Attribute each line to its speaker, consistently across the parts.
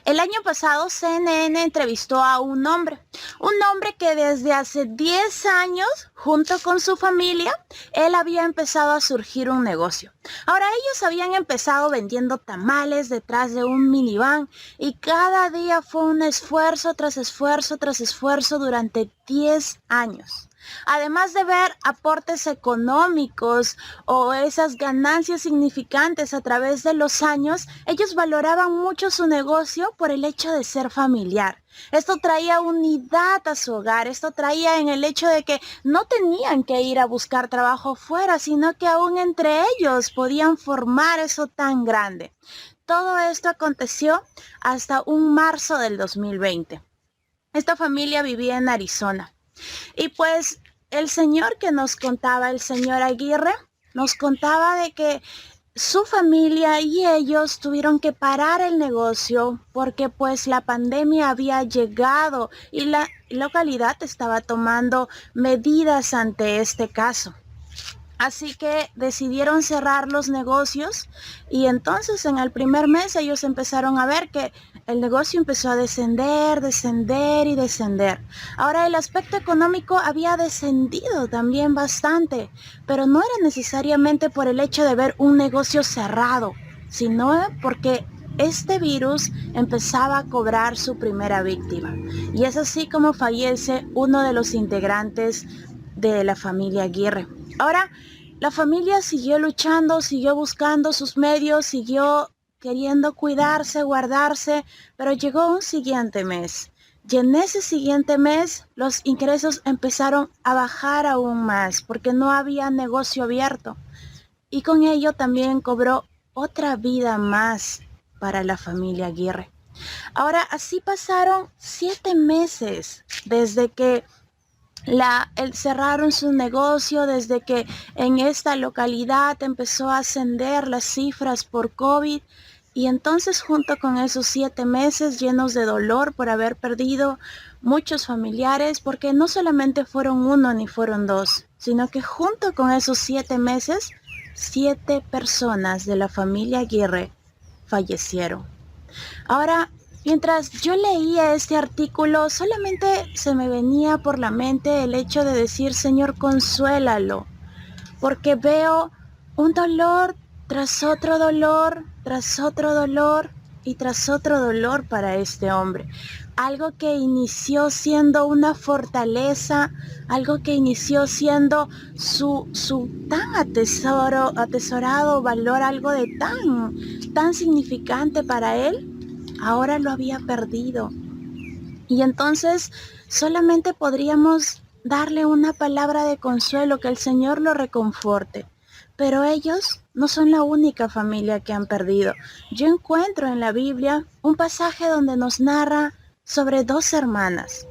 Speaker 1: El año pasado CNN entrevistó a un hombre que desde hace 10 años, junto con su familia, él había empezado a surgir un negocio. Ahora ellos habían empezado vendiendo tamales detrás de un minivan y cada día fue un esfuerzo tras esfuerzo tras esfuerzo durante 10 años. Además de ver aportes económicos o esas ganancias significantes a través de los años, ellos valoraban mucho su negocio por el hecho de ser familiar. Esto traía unidad a su hogar, esto traía en el hecho de que no tenían que ir a buscar trabajo fuera, sino que aún entre ellos podían formar eso tan grande. Todo esto aconteció hasta un marzo del 2020. Esta familia vivía en Arizona. Y pues el señor que nos contaba, el señor Aguirre, nos contaba de que su familia y ellos tuvieron que parar el negocio porque pues la pandemia había llegado y la localidad estaba tomando medidas ante este caso. Así que decidieron cerrar los negocios y entonces en el primer mes ellos empezaron a ver que el negocio empezó a descender, descender y descender. Ahora el aspecto económico había descendido también bastante, pero no era necesariamente por el hecho de ver un negocio cerrado, sino porque este virus empezaba a cobrar su primera víctima. Y es así como fallece uno de los integrantes de la familia Aguirre. Ahora, la familia siguió luchando, siguió buscando sus medios, siguió queriendo cuidarse, guardarse, pero llegó un siguiente mes. Y en ese siguiente mes los ingresos empezaron a bajar aún más porque no había negocio abierto. Y con ello también cobró otra vida más para la familia Aguirre. Ahora, así pasaron 7 meses desde que cerraron su negocio, desde que en esta localidad empezó a ascender las cifras por COVID. Y entonces junto con esos 7 meses llenos de dolor por haber perdido muchos familiares, porque no solamente fueron uno ni fueron dos, sino que junto con esos 7 meses, 7 personas de la familia Aguirre fallecieron. Ahora, mientras yo leía este artículo, solamente se me venía por la mente el hecho de decir, Señor, consuélalo, porque veo un dolor tras otro dolor, tras otro dolor y tras otro dolor para este hombre. Algo que inició siendo una fortaleza, algo que inició siendo su tan atesorado valor, algo de tan significante para él, ahora lo había perdido. Y entonces solamente podríamos darle una palabra de consuelo, que el Señor lo reconforte. Pero ellos no son la única familia que han perdido. Yo encuentro en la Biblia un pasaje donde nos narra sobre dos hermanas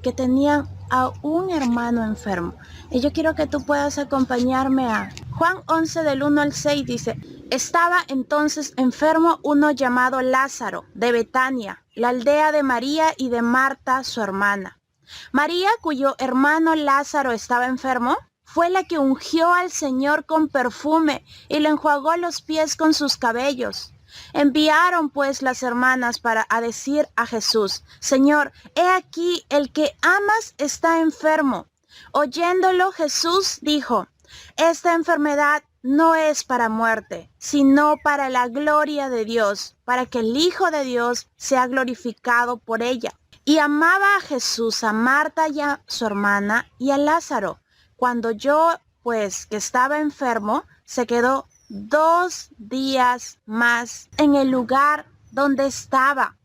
Speaker 1: que tenían a un hermano enfermo. Y yo quiero que tú puedas acompañarme a Juan 11 del 1 al 6 dice, estaba entonces enfermo uno llamado Lázaro, de Betania, la aldea de María y de Marta, su hermana. María, cuyo hermano Lázaro estaba enfermo, fue la que ungió al Señor con perfume y le enjuagó los pies con sus cabellos. Enviaron pues las hermanas para decir a Jesús, Señor, he aquí el que amas está enfermo. Oyéndolo Jesús dijo, esta enfermedad no es para muerte, sino para la gloria de Dios, para que el Hijo de Dios sea glorificado por ella. Y amaba a Jesús, a Marta y a su hermana y a Lázaro. Cuando yo, pues, que estaba enfermo, se quedó 2 días más en el lugar donde estaba.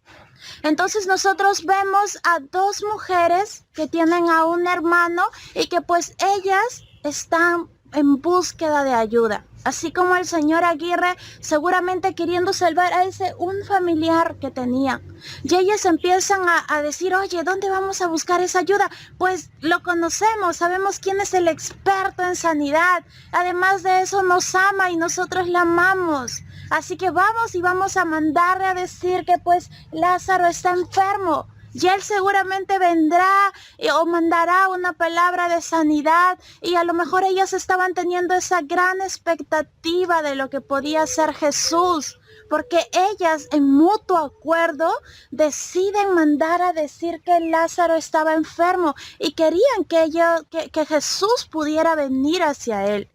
Speaker 1: Entonces nosotros vemos a 2 mujeres que tienen a un hermano y que pues ellas están en búsqueda de ayuda. Así como el señor Aguirre seguramente queriendo salvar a un familiar que tenía. Y ellas empiezan a decir, oye, ¿dónde vamos a buscar esa ayuda? Pues lo conocemos, sabemos quién es el experto en sanidad. Además de eso nos ama y nosotros la amamos. Así que vamos y vamos a mandarle a decir que pues Lázaro está enfermo. Y él seguramente vendrá o mandará una palabra de sanidad. Y a lo mejor ellas estaban teniendo esa gran expectativa de lo que podía ser Jesús. porque ellas en mutuo acuerdo deciden mandar a decir que Lázaro estaba enfermo y querían que Jesús pudiera venir hacia él.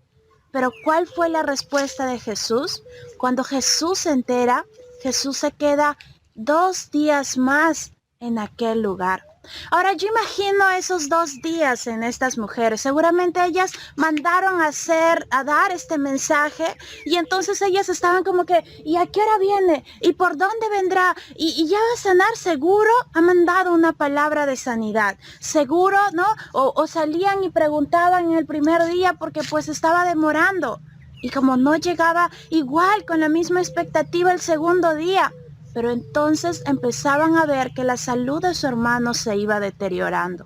Speaker 1: Pero ¿cuál fue la respuesta de Jesús? Cuando Jesús se entera, Jesús se queda 2 días más en aquel lugar. Ahora yo imagino esos 2 días en estas mujeres. Seguramente ellas mandaron a dar este mensaje y entonces ellas estaban como que, ¿y a qué hora viene? ¿Y por dónde vendrá? ¿Y ya va a sanar? Seguro ha mandado una palabra de sanidad. Seguro, ¿no? O salían y preguntaban en el primer día porque pues estaba demorando. Y como no llegaba igual con la misma expectativa el segundo día, pero entonces empezaban a ver que la salud de su hermano se iba deteriorando.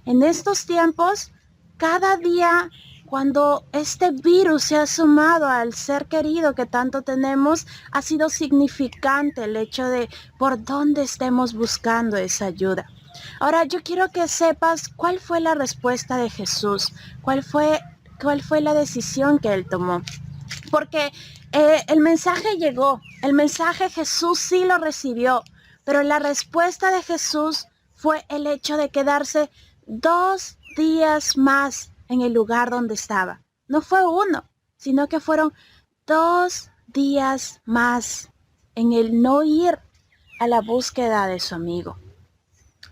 Speaker 1: En estos tiempos, cada día, cuando este virus se ha sumado al ser querido que tanto tenemos, ha sido significante el hecho de por dónde estemos buscando esa ayuda. Ahora, yo quiero que sepas cuál fue la respuesta de Jesús, cuál fue la decisión que él tomó. Porque el mensaje llegó, el mensaje Jesús sí lo recibió, pero la respuesta de Jesús fue el hecho de quedarse 2 días más en el lugar donde estaba. No fue uno, sino que fueron 2 días más en el no ir a la búsqueda de su amigo.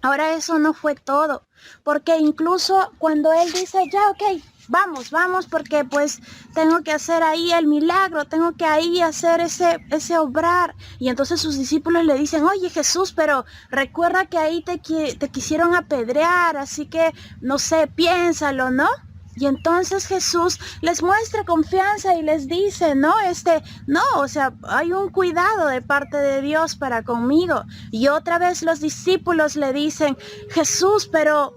Speaker 1: Ahora eso no fue todo, porque incluso cuando él dice, ya, ok, vamos, porque pues tengo que hacer ahí el milagro, tengo que ahí hacer ese obrar. Y entonces sus discípulos le dicen, oye Jesús, pero recuerda que ahí te quisieron apedrear, así que, no sé, piénsalo, ¿no? Y entonces Jesús les muestra confianza y les dice, no, o sea, hay un cuidado de parte de Dios para conmigo. Y otra vez los discípulos le dicen, Jesús, pero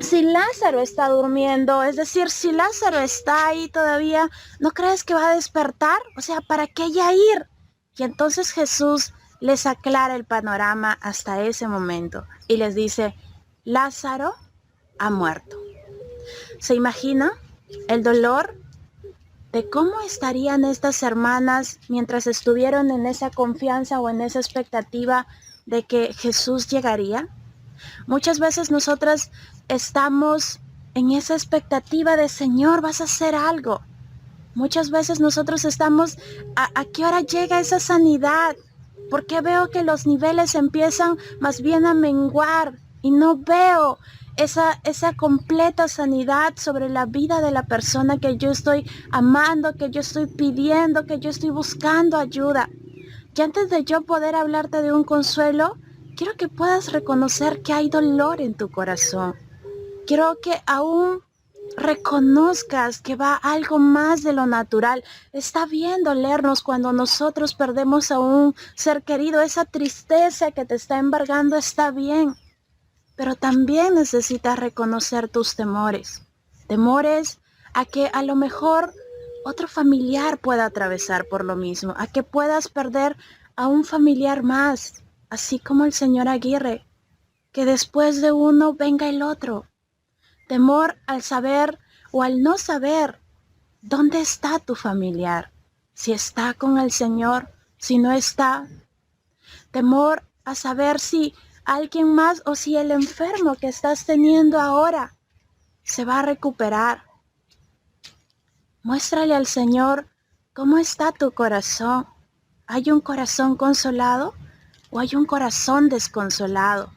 Speaker 1: si Lázaro está durmiendo, es decir, si Lázaro está ahí todavía, ¿no crees que va a despertar? O sea, ¿para qué ya ir? Y entonces Jesús les aclara el panorama hasta ese momento y les dice, Lázaro ha muerto. ¿Se imagina el dolor de cómo estarían estas hermanas mientras estuvieron en esa confianza o en esa expectativa de que Jesús llegaría? Muchas veces nosotras estamos en esa expectativa de Señor, vas a hacer algo. Muchas veces nosotros estamos, ¿a qué hora llega esa sanidad? Porque veo que los niveles empiezan más bien a menguar y no veo esa completa sanidad sobre la vida de la persona que yo estoy amando, que yo estoy pidiendo, que yo estoy buscando ayuda. Y antes de yo poder hablarte de un consuelo, quiero que puedas reconocer que hay dolor en tu corazón. Quiero que aún reconozcas que va algo más de lo natural. Está bien dolernos cuando nosotros perdemos a un ser querido. Esa tristeza que te está embargando está bien. Pero también necesitas reconocer tus temores. Temores a que a lo mejor otro familiar pueda atravesar por lo mismo. A que puedas perder a un familiar más. Así como el señor Aguirre. Que después de uno venga el otro. Temor al saber o al no saber dónde está tu familiar, si está con el Señor, si no está. Temor a saber si alguien más o si el enfermo que estás teniendo ahora se va a recuperar. Muéstrale al Señor cómo está tu corazón. ¿Hay un corazón consolado o hay un corazón desconsolado?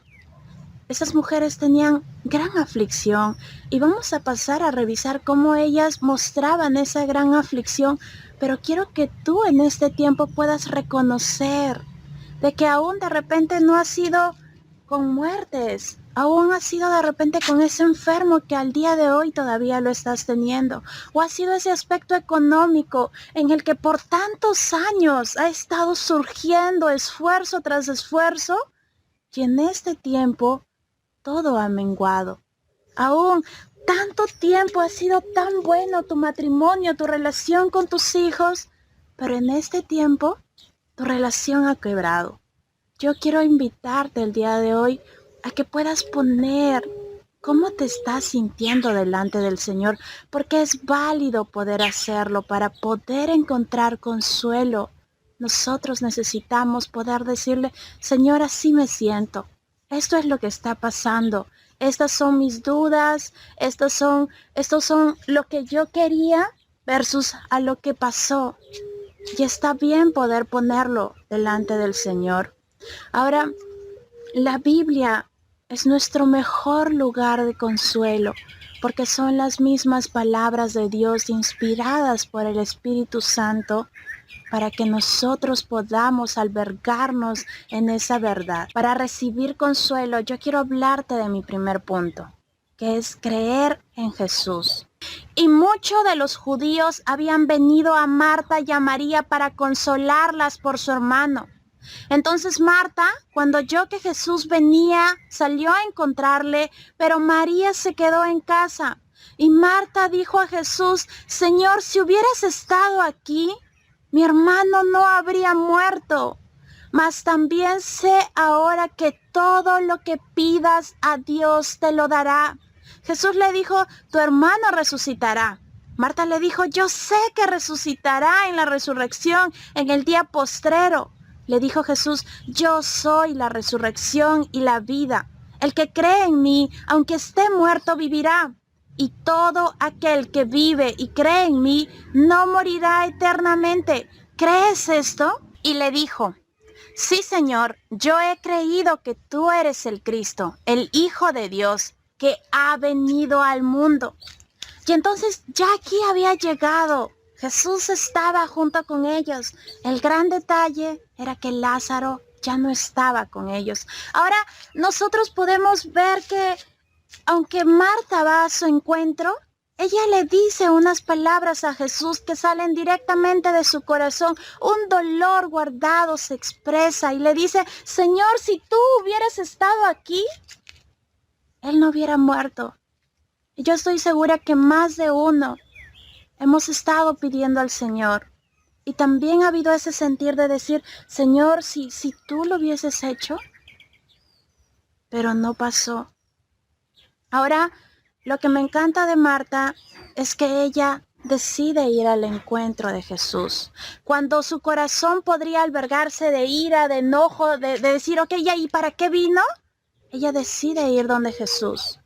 Speaker 1: Esas mujeres tenían gran aflicción y vamos a pasar a revisar cómo ellas mostraban esa gran aflicción, pero quiero que tú en este tiempo puedas reconocer de que aún de repente no ha sido con muertes, aún ha sido de repente con ese enfermo que al día de hoy todavía lo estás teniendo, o ha sido ese aspecto económico en el que por tantos años ha estado surgiendo esfuerzo tras esfuerzo y en este tiempo todo ha menguado. Aún tanto tiempo ha sido tan bueno tu matrimonio, tu relación con tus hijos, pero en este tiempo tu relación ha quebrado. Yo quiero invitarte el día de hoy a que puedas poner cómo te estás sintiendo delante del Señor, porque es válido poder hacerlo para poder encontrar consuelo, nosotros necesitamos poder decirle, Señor, así me siento. Esto es lo que está pasando. Estas son mis dudas. Estos son lo que yo quería versus a lo que pasó. Y está bien poder ponerlo delante del Señor. Ahora, la Biblia es nuestro mejor lugar de consuelo, porque son las mismas palabras de Dios inspiradas por el Espíritu Santo para que nosotros podamos albergarnos en esa verdad. Para recibir consuelo, yo quiero hablarte de mi primer punto, que es creer en Jesús. Y muchos de los judíos habían venido a Marta y a María para consolarlas por su hermano. Entonces Marta, cuando oyó que Jesús venía, salió a encontrarle, pero María se quedó en casa. Y Marta dijo a Jesús, Señor, si hubieras estado aquí, mi hermano no habría muerto. Mas también sé ahora que todo lo que pidas a Dios te lo dará. Jesús le dijo, tu hermano resucitará. Marta le dijo, yo sé que resucitará en la resurrección, en el día postrero. Le dijo Jesús, yo soy la resurrección y la vida. El que cree en mí, aunque esté muerto, vivirá. Y todo aquel que vive y cree en mí, no morirá eternamente. ¿Crees esto? Y le dijo, sí, Señor, yo he creído que tú eres el Cristo, el Hijo de Dios, que ha venido al mundo. Y entonces ya aquí había llegado. Jesús estaba junto con ellos. El gran detalle era que Lázaro ya no estaba con ellos. Ahora nosotros podemos ver que aunque Marta va a su encuentro, ella le dice unas palabras a Jesús que salen directamente de su corazón. Un dolor guardado se expresa y le dice, Señor, si tú hubieras estado aquí, él no hubiera muerto. Y yo estoy segura que más de uno hemos estado pidiendo al Señor. Y también ha habido ese sentir de decir, Señor, si tú lo hubieses hecho, pero no pasó. Ahora, lo que me encanta de Marta es que ella decide ir al encuentro de Jesús. Cuando su corazón podría albergarse de ira, de enojo, de decir, ok, ¿y para qué vino? Ella decide ir donde Jesús.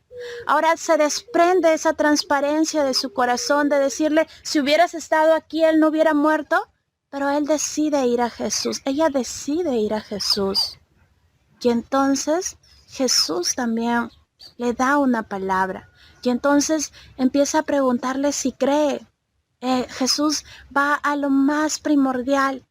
Speaker 1: Ahora se desprende esa transparencia de su corazón de decirle, si hubieras estado aquí, él no hubiera muerto. Pero él decide ir a Jesús. Ella decide ir a Jesús. Y entonces Jesús también le da una palabra. Y entonces empieza a preguntarle si cree. Jesús va a lo más primordial.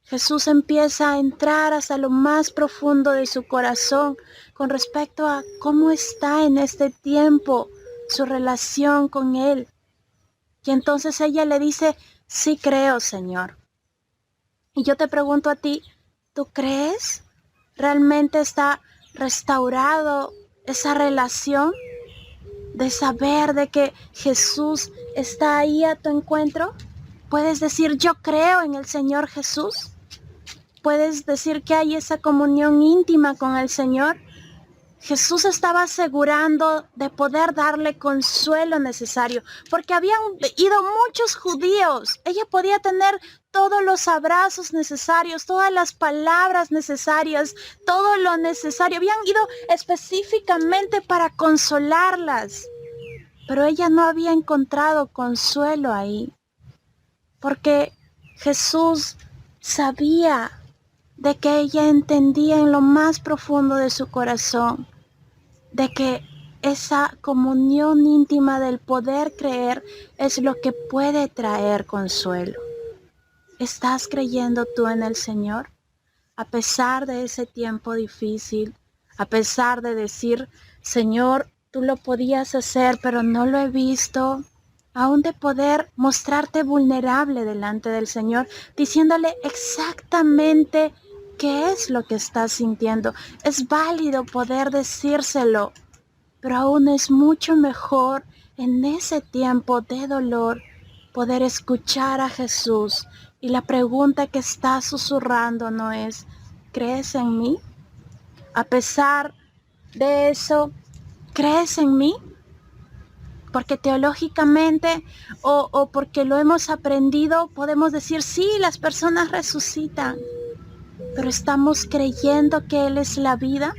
Speaker 1: Jesús empieza a entrar hasta lo más profundo de su corazón con respecto a cómo está en este tiempo su relación con Él. Y entonces ella le dice, sí creo, Señor. Y yo te pregunto a ti, ¿tú crees? ¿Realmente está restaurado esa relación de saber de que Jesús está ahí a tu encuentro? ¿Puedes decir, yo creo en el Señor Jesús? ¿Puedes decir que hay esa comunión íntima con el Señor? Jesús estaba asegurando de poder darle consuelo necesario, porque habían ido muchos judíos. Ella podía tener todos los abrazos necesarios, todas las palabras necesarias, todo lo necesario. Habían ido específicamente para consolarlas, pero ella no había encontrado consuelo ahí, porque Jesús sabía de que ella entendía en lo más profundo de su corazón, de que esa comunión íntima del poder creer es lo que puede traer consuelo. ¿Estás creyendo tú en el Señor? A pesar de ese tiempo difícil, a pesar de decir, Señor, tú lo podías hacer, pero no lo he visto, aún de poder mostrarte vulnerable delante del Señor, diciéndole exactamente qué es lo que estás sintiendo. Es válido poder decírselo, pero aún es mucho mejor en ese tiempo de dolor poder escuchar a Jesús. Y la pregunta que está susurrando no es, ¿crees en mí? A pesar de eso, ¿crees en mí? porque teológicamente o porque lo hemos aprendido, podemos decir, sí, las personas resucitan, pero estamos creyendo que Él es la vida.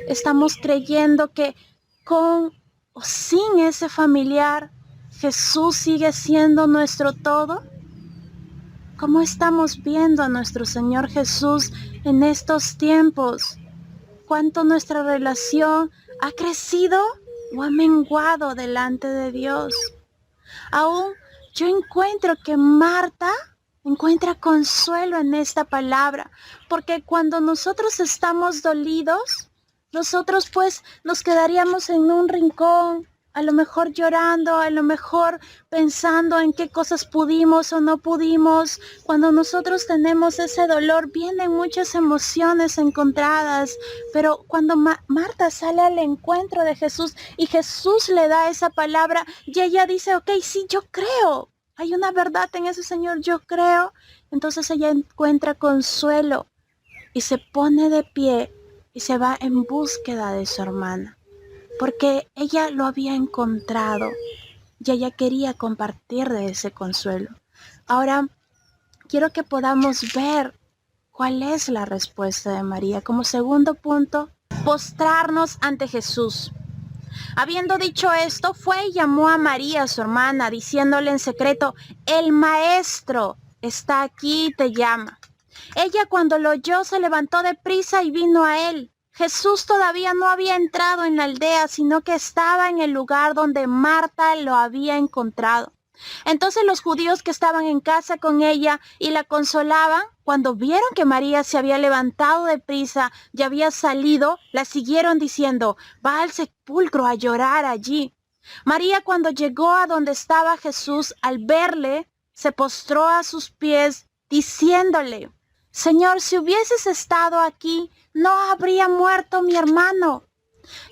Speaker 1: Estamos creyendo que con o sin ese familiar, Jesús sigue siendo nuestro todo. ¿Cómo estamos viendo a nuestro Señor Jesús en estos tiempos? ¿Cuánto nuestra relación ha crecido o ha menguado delante de Dios? Aún yo encuentro que Marta encuentra consuelo en esta palabra, porque cuando nosotros estamos dolidos, nosotros pues nos quedaríamos en un rincón, a lo mejor llorando, a lo mejor pensando en qué cosas pudimos o no pudimos. Cuando nosotros tenemos ese dolor, vienen muchas emociones encontradas, pero cuando Marta sale al encuentro de Jesús y Jesús le da esa palabra y ella dice, ok, sí, yo creo, hay una verdad en ese Señor, yo creo. Entonces ella encuentra consuelo y se pone de pie y se va en búsqueda de su hermana, porque ella lo había encontrado y ella quería compartir de ese consuelo. Ahora, quiero que podamos ver cuál es la respuesta de María. Como segundo punto, postrarnos ante Jesús. Habiendo dicho esto, fue y llamó a María, su hermana, diciéndole en secreto, el maestro está aquí y te llama. Ella cuando lo oyó se levantó de prisa y vino a él. Jesús todavía no había entrado en la aldea, sino que estaba en el lugar donde Marta lo había encontrado. Entonces los judíos que estaban en casa con ella y la consolaban, cuando vieron que María se había levantado de prisa y había salido, la siguieron diciendo, va al sepulcro a llorar allí. María cuando llegó a donde estaba Jesús, al verle, se postró a sus pies, diciéndole, Señor, si hubieses estado aquí, no habría muerto mi hermano.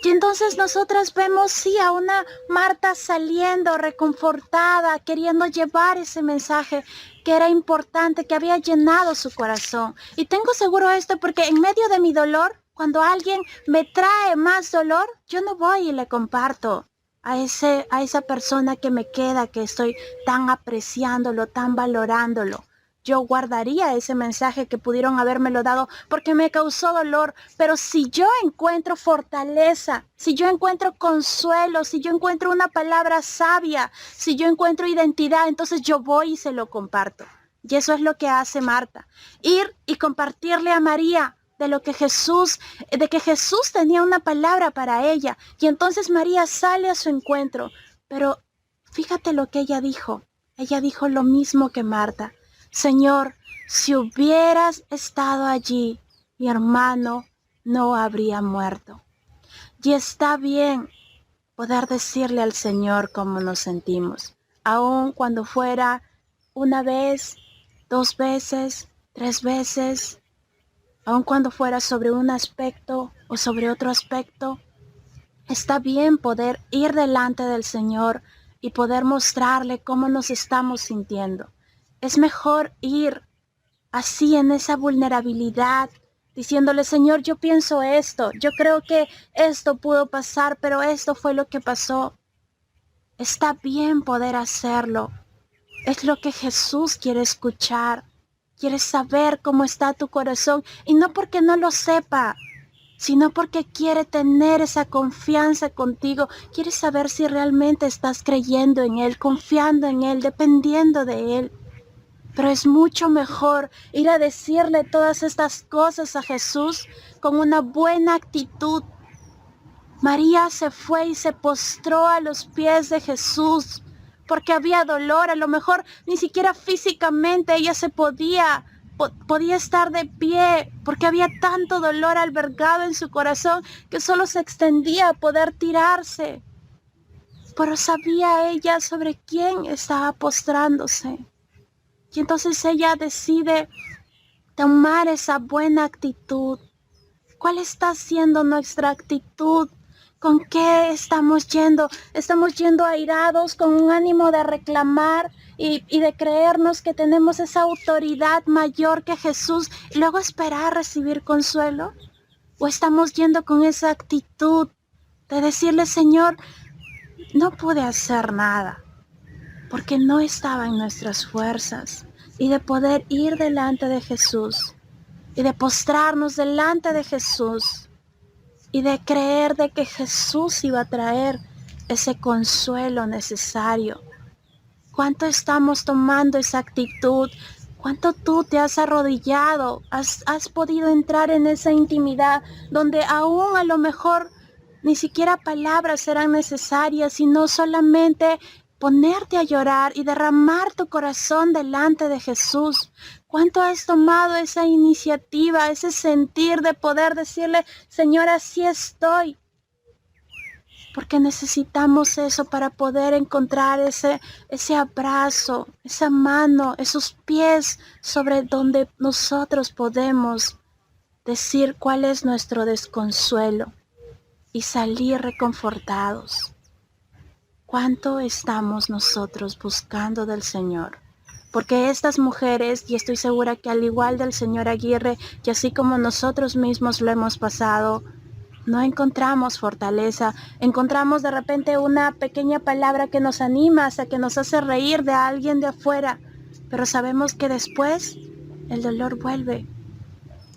Speaker 1: Y entonces nosotras vemos, sí, a una Marta saliendo reconfortada, queriendo llevar ese mensaje que era importante, que había llenado su corazón. Y tengo seguro esto porque en medio de mi dolor, cuando alguien me trae más dolor, yo no voy y le comparto a esa persona que me queda, que estoy tan apreciándolo, tan valorándolo. Yo guardaría ese mensaje que pudieron habérmelo dado porque me causó dolor. Pero si yo encuentro fortaleza, si yo encuentro consuelo, si yo encuentro una palabra sabia, si yo encuentro identidad, entonces yo voy y se lo comparto. Y eso es lo que hace Marta. Ir y compartirle a María de que Jesús tenía una palabra para ella. Y entonces María sale a su encuentro. Pero fíjate lo que ella dijo. Ella dijo lo mismo que Marta. Señor, si hubieras estado allí, mi hermano no habría muerto. Y está bien poder decirle al Señor cómo nos sentimos, aun cuando fuera una vez, 2 veces, 3 veces, aun cuando fuera sobre un aspecto o sobre otro aspecto. Está bien poder ir delante del Señor y poder mostrarle cómo nos estamos sintiendo. Es mejor ir así en esa vulnerabilidad, diciéndole, Señor, yo pienso esto, yo creo que esto pudo pasar, pero esto fue lo que pasó. Está bien poder hacerlo. Es lo que Jesús quiere escuchar. Quiere saber cómo está tu corazón, y no porque no lo sepa, sino porque quiere tener esa confianza contigo. Quiere saber si realmente estás creyendo en Él, confiando en Él, dependiendo de Él. Pero es mucho mejor ir a decirle todas estas cosas a Jesús con una buena actitud. María se fue y se postró a los pies de Jesús porque había dolor. A lo mejor ni siquiera físicamente ella podía estar de pie porque había tanto dolor albergado en su corazón que solo se extendía a poder tirarse. Pero sabía ella sobre quién estaba postrándose. Y entonces ella decide tomar esa buena actitud. ¿Cuál está siendo nuestra actitud? ¿Con qué estamos yendo? ¿Estamos yendo airados con un ánimo de reclamar y de creernos que tenemos esa autoridad mayor que Jesús y luego esperar recibir consuelo? ¿O estamos yendo con esa actitud de decirle, Señor, no pude hacer nada, porque no estaba en nuestras fuerzas, y de poder ir delante de Jesús, y de postrarnos delante de Jesús, y de creer de que Jesús iba a traer ese consuelo necesario. ¿Cuánto estamos tomando esa actitud? ¿Cuánto tú te has arrodillado? ¿Has podido entrar en esa intimidad donde aún a lo mejor ni siquiera palabras serán necesarias, sino solamente ponerte a llorar y derramar tu corazón delante de Jesús? ¿Cuánto has tomado esa iniciativa, ese sentir de poder decirle, Señor, así estoy? Porque necesitamos eso para poder encontrar ese abrazo, esa mano, esos pies sobre donde nosotros podemos decir cuál es nuestro desconsuelo y salir reconfortados. ¿Cuánto estamos nosotros buscando del Señor? Porque estas mujeres, y estoy segura que al igual del señor Aguirre, y así como nosotros mismos lo hemos pasado, no encontramos fortaleza, encontramos de repente una pequeña palabra que nos anima, hasta que nos hace reír de alguien de afuera, pero sabemos que después el dolor vuelve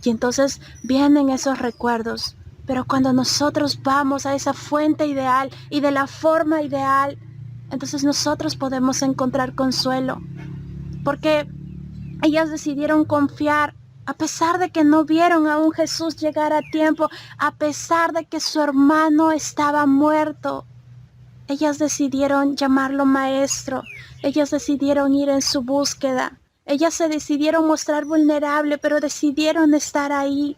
Speaker 1: y entonces vienen esos recuerdos. Pero cuando nosotros vamos a esa fuente ideal y de la forma ideal, entonces nosotros podemos encontrar consuelo, porque ellas decidieron confiar a pesar de que no vieron a un Jesús llegar a tiempo, a pesar de que su hermano estaba muerto. Ellas decidieron llamarlo maestro. Ellas decidieron ir en su búsqueda. Ellas se decidieron mostrar vulnerable, pero decidieron estar ahí.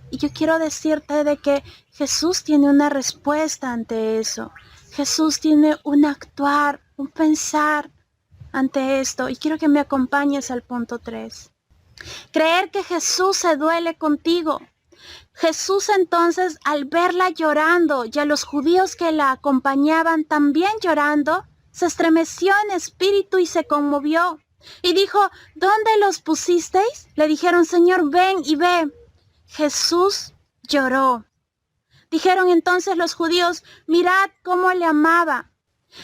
Speaker 1: Y yo quiero decirte de que Jesús tiene una respuesta ante eso. Jesús tiene un actuar, un pensar ante esto. Y quiero que me acompañes al punto 3. Creer que Jesús se duele contigo. Jesús entonces, al verla llorando y a los judíos que la acompañaban también llorando, se estremeció en espíritu y se conmovió. Y dijo, ¿dónde los pusisteis? Le dijeron, Señor, ven y ve. Jesús lloró. Dijeron entonces los judíos, mirad cómo le amaba.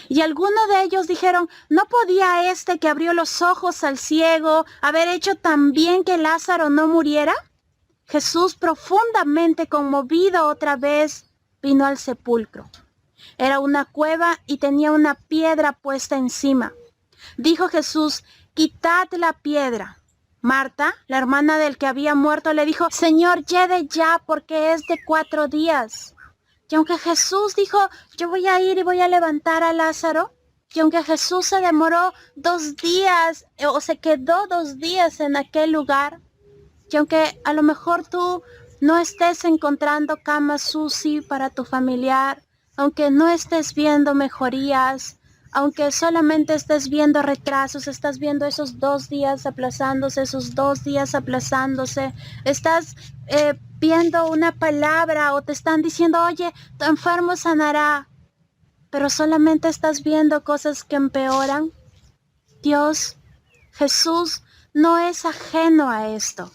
Speaker 1: Y algunos de ellos dijeron, ¿no podía este que abrió los ojos al ciego haber hecho también que Lázaro no muriera? Jesús, profundamente conmovido otra vez, vino al sepulcro. Era una cueva y tenía una piedra puesta encima. Dijo Jesús, quitad la piedra. Marta, la hermana del que había muerto, le dijo, Señor, lleve ya, porque es de 4 días. Y aunque Jesús dijo, yo voy a ir y voy a levantar a Lázaro, y aunque Jesús se demoró 2 días, o se quedó 2 días en aquel lugar, y aunque a lo mejor tú no estés encontrando cama SUSI para tu familiar, aunque no estés viendo mejorías, aunque solamente estés viendo retrasos, estás viendo esos 2 días aplazándose, estás viendo una palabra o te están diciendo, oye, tu enfermo sanará, pero solamente estás viendo cosas que empeoran. Dios, Jesús, no es ajeno a esto.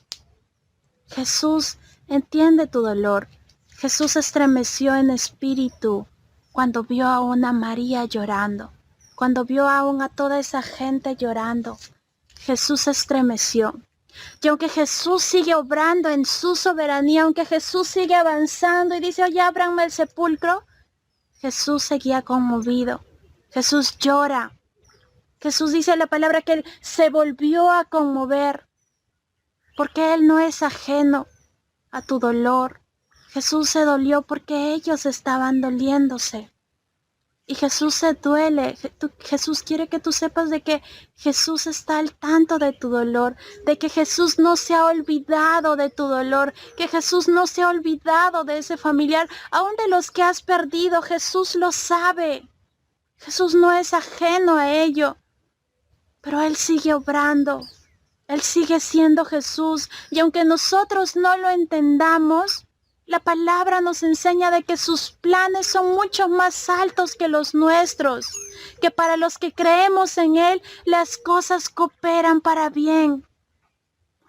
Speaker 1: Jesús entiende tu dolor. Jesús estremeció en espíritu cuando vio a una María llorando, cuando vio aún a toda esa gente llorando. Jesús estremeció. Y aunque Jesús sigue obrando en su soberanía, aunque Jesús sigue avanzando y dice, oye, ábranme el sepulcro, Jesús seguía conmovido. Jesús llora. Jesús dice la palabra que él se volvió a conmover, porque él no es ajeno a tu dolor. Jesús se dolió porque ellos estaban doliéndose. Y Jesús se duele. Jesús quiere que tú sepas de que Jesús está al tanto de tu dolor, de que Jesús no se ha olvidado de tu dolor, que Jesús no se ha olvidado de ese familiar, aún de los que has perdido. Jesús lo sabe. Jesús no es ajeno a ello, pero Él sigue obrando. Él sigue siendo Jesús, y aunque nosotros no lo entendamos, la palabra nos enseña de que sus planes son mucho más altos que los nuestros, que para los que creemos en Él, las cosas cooperan para bien.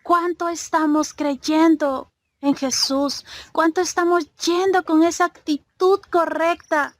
Speaker 1: ¿Cuánto estamos creyendo en Jesús? ¿Cuánto estamos yendo con esa actitud correcta?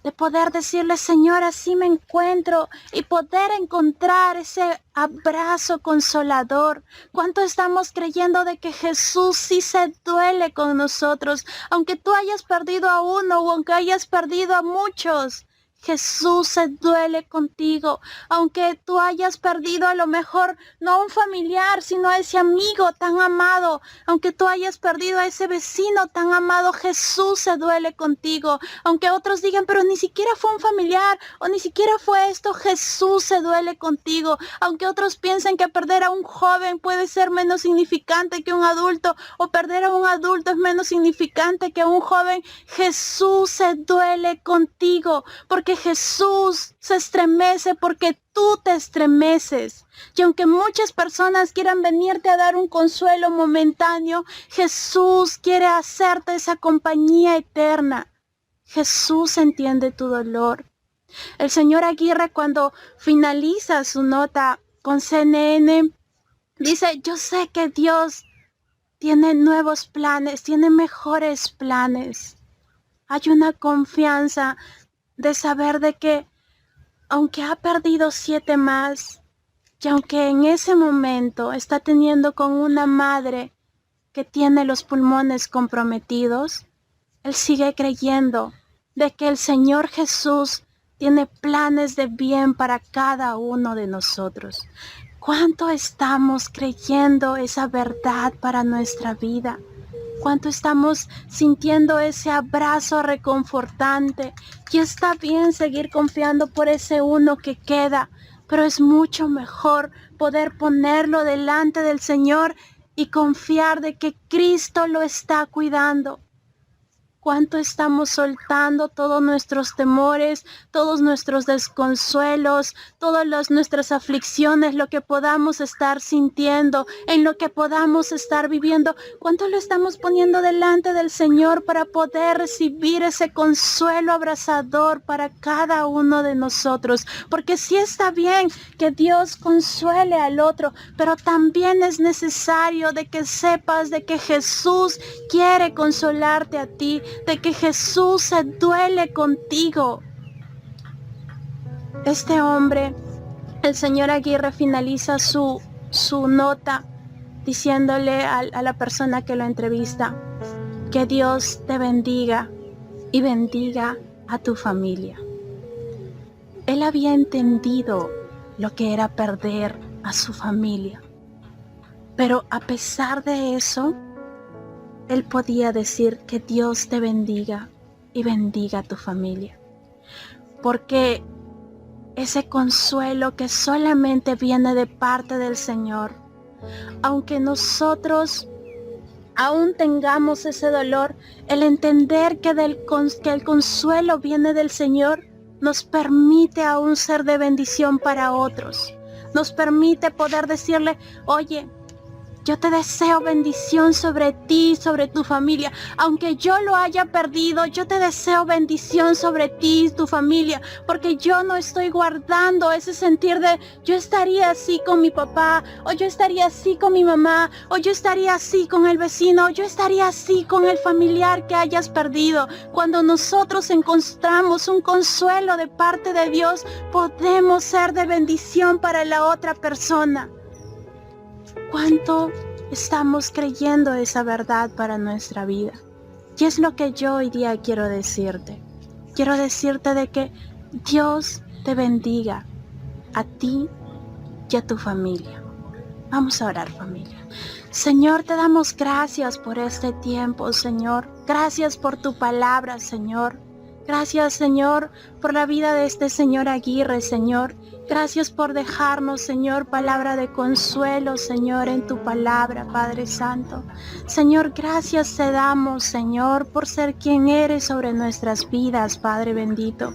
Speaker 1: de poder decirle, Señor, así me encuentro, y poder encontrar ese abrazo consolador. ¿Cuánto estamos creyendo de que Jesús sí se duele con nosotros? Aunque tú hayas perdido a uno o aunque hayas perdido a muchos, Jesús se duele contigo, aunque tú hayas perdido a lo mejor no a un familiar, sino a ese amigo tan amado, aunque tú hayas perdido a ese vecino tan amado, Jesús se duele contigo, aunque otros digan, pero ni siquiera fue un familiar o ni siquiera fue esto, Jesús se duele contigo, aunque otros piensen que perder a un joven puede ser menos significante que un adulto o perder a un adulto es menos significante que un joven, Jesús se duele contigo, porque Jesús se estremece porque tú te estremeces. Y aunque muchas personas quieran venirte a dar un consuelo momentáneo, Jesús quiere hacerte esa compañía eterna. Jesús entiende tu dolor. El señor Aguirre, cuando finaliza su nota con CNN, dice, yo sé que Dios tiene nuevos planes, tiene mejores planes. Hay una confianza de saber de que aunque ha perdido 7 más y aunque en ese momento está teniendo con una madre que tiene los pulmones comprometidos, él sigue creyendo de que el Señor Jesús tiene planes de bien para cada uno de nosotros. ¿Cuánto estamos creyendo esa verdad para nuestra vida? ¿Cuánto estamos sintiendo ese abrazo reconfortante? Y está bien seguir confiando por ese uno que queda, pero es mucho mejor poder ponerlo delante del Señor y confiar de que Cristo lo está cuidando. ¿Cuánto estamos soltando todos nuestros temores, todos nuestros desconsuelos, todas nuestras aflicciones, lo que podamos estar sintiendo, en lo que podamos estar viviendo? ¿Cuánto lo estamos poniendo delante del Señor para poder recibir ese consuelo abrazador para cada uno de nosotros? Porque sí está bien que Dios consuele al otro, pero también es necesario de que sepas de que Jesús quiere consolarte a ti, de que Jesús se duele contigo. Este hombre, el señor Aguirre, finaliza su nota diciéndole a la persona que lo entrevista, que Dios te bendiga y bendiga a tu familia. Él había entendido lo que era perder a su familia, pero a pesar de eso, él podía decir que Dios te bendiga y bendiga a tu familia. Porque ese consuelo que solamente viene de parte del Señor, aunque nosotros aún tengamos ese dolor, el entender que el consuelo viene del Señor, nos permite aún ser de bendición para otros. Nos permite poder decirle, oye, yo te deseo bendición sobre ti, sobre tu familia. Aunque yo lo haya perdido, yo te deseo bendición sobre ti y tu familia. Porque yo no estoy guardando ese sentir de yo estaría así con mi papá, o yo estaría así con mi mamá, o yo estaría así con el vecino, o yo estaría así con el familiar que hayas perdido. Cuando nosotros encontramos un consuelo de parte de Dios, podemos ser de bendición para la otra persona. ¿Cuánto estamos creyendo esa verdad para nuestra vida? Y es lo que yo hoy día quiero decirte. Quiero decirte de que Dios te bendiga a ti y a tu familia. Vamos a orar, familia. Señor, te damos gracias por este tiempo, Señor. Gracias por tu palabra, Señor. Gracias, Señor, por la vida de este señor Aguirre, Señor. Gracias por dejarnos, Señor, palabra de consuelo, Señor, en tu palabra, Padre Santo. Señor, gracias te damos, Señor, por ser quien eres sobre nuestras vidas, Padre bendito.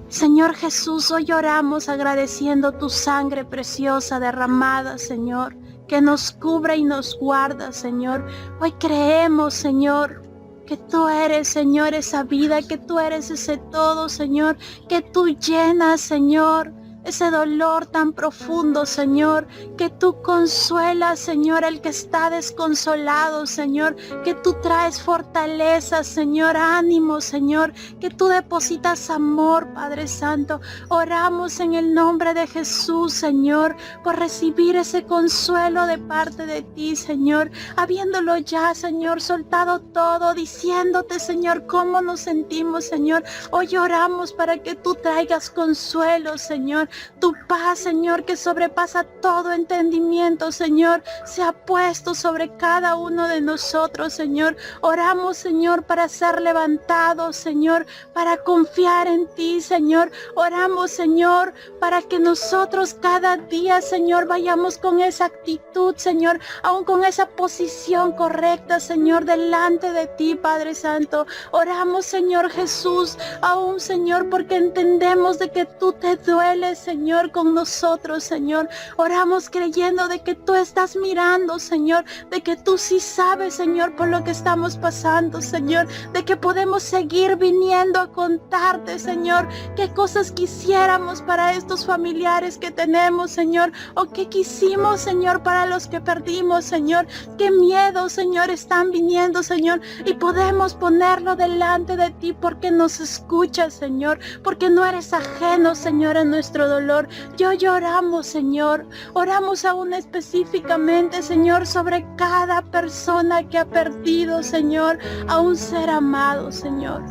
Speaker 1: Señor Jesús, hoy oramos agradeciendo tu sangre preciosa derramada, Señor, que nos cubre y nos guarda, Señor. Hoy creemos, Señor, que tú eres, Señor, esa vida, que tú eres ese todo, Señor, que tú llenas, Señor, ese dolor tan profundo, Señor, que tú consuelas, Señor, el que está desconsolado, Señor, que tú traes fortaleza, Señor, ánimo, Señor, que tú depositas amor, Padre Santo. Oramos en el nombre de Jesús, Señor, por recibir ese consuelo de parte de ti, Señor, habiéndolo ya, Señor, soltado todo, diciéndote, Señor, cómo nos sentimos, Señor. Hoy oramos para que tú traigas consuelo, Señor. Tu paz, Señor, que sobrepasa todo entendimiento, Señor, se ha puesto sobre cada uno de nosotros, Señor. Oramos, Señor, para ser levantados, Señor, para confiar en ti, Señor. Oramos, Señor, para que nosotros cada día, Señor, vayamos con esa actitud, Señor, aún con esa posición correcta, Señor, delante de ti, Padre Santo. Oramos, Señor Jesús, aún, Señor, porque entendemos de que tú te dueles, Señor, con nosotros, Señor. Oramos creyendo de que tú estás mirando, Señor, de que tú sí sabes, Señor, por lo que estamos pasando, Señor, de que podemos seguir viniendo a contarte, Señor, qué cosas quisiéramos para estos familiares que tenemos, Señor, o qué quisimos, Señor, para los que perdimos, Señor, qué miedo, Señor, están viniendo, Señor, y podemos ponerlo delante de ti porque nos escuchas, Señor, porque no eres ajeno, Señor, a nuestro dolor. Yo lloramos, Señor, oramos aún específicamente, Señor, sobre cada persona que ha perdido, Señor, a un ser amado, Señor.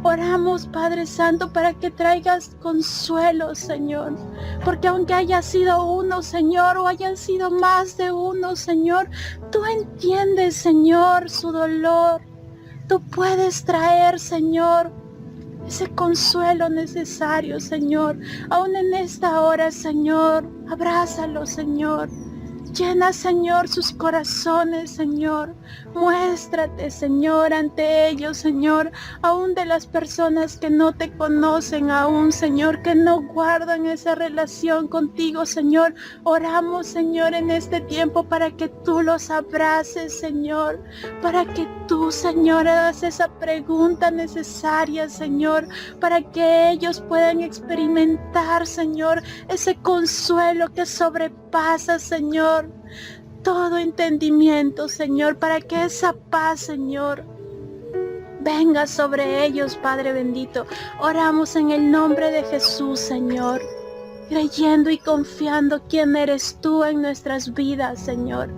Speaker 1: Oramos, Padre Santo, para que traigas consuelo, Señor, porque aunque haya sido uno, Señor, o hayan sido más de uno, Señor, tú entiendes, Señor, su dolor. Tú puedes traer, Señor, ese consuelo necesario, Señor. Aún en esta hora, Señor, abrázalo, Señor. Llena, Señor, sus corazones, Señor. Muéstrate, Señor, ante ellos, Señor. Aún de las personas que no te conocen aún, Señor, que no guardan esa relación contigo, Señor. Oramos, Señor, en este tiempo para que tú los abraces, Señor. Para que tú, Señor, hagas esa pregunta necesaria, Señor. Para que ellos puedan experimentar, Señor, ese consuelo que sobrepasa, Señor, todo entendimiento, Señor, para que esa paz, Señor, venga sobre ellos, Padre bendito. Oramos en el nombre de Jesús, Señor, creyendo y confiando quién eres tú en nuestras vidas, Señor.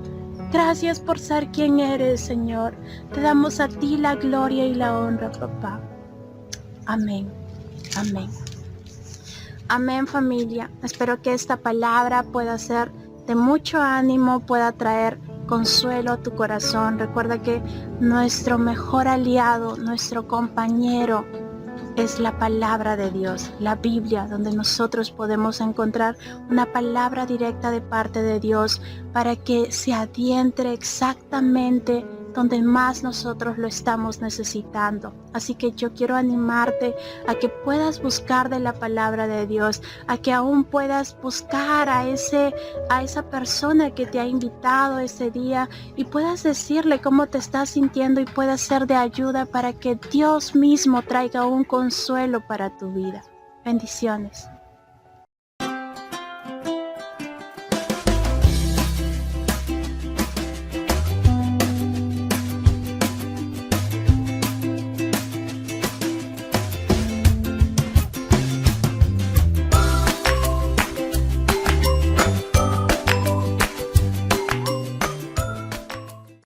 Speaker 1: Gracias por ser quien eres, Señor. Te damos a ti la gloria y la honra, papá. Amén. Amén. Amén, familia. Espero que esta palabra pueda ser de mucho ánimo, pueda traer consuelo a tu corazón. Recuerda que nuestro mejor aliado, nuestro compañero, es la palabra de Dios, la Biblia, donde nosotros podemos encontrar una palabra directa de parte de Dios para que se adentre exactamente donde más nosotros lo estamos necesitando. Así que yo quiero animarte a que puedas buscar de la palabra de Dios, a que aún puedas buscar a esa persona que te ha invitado ese día y puedas decirle cómo te estás sintiendo y puedas ser de ayuda para que Dios mismo traiga un consuelo para tu vida. Bendiciones.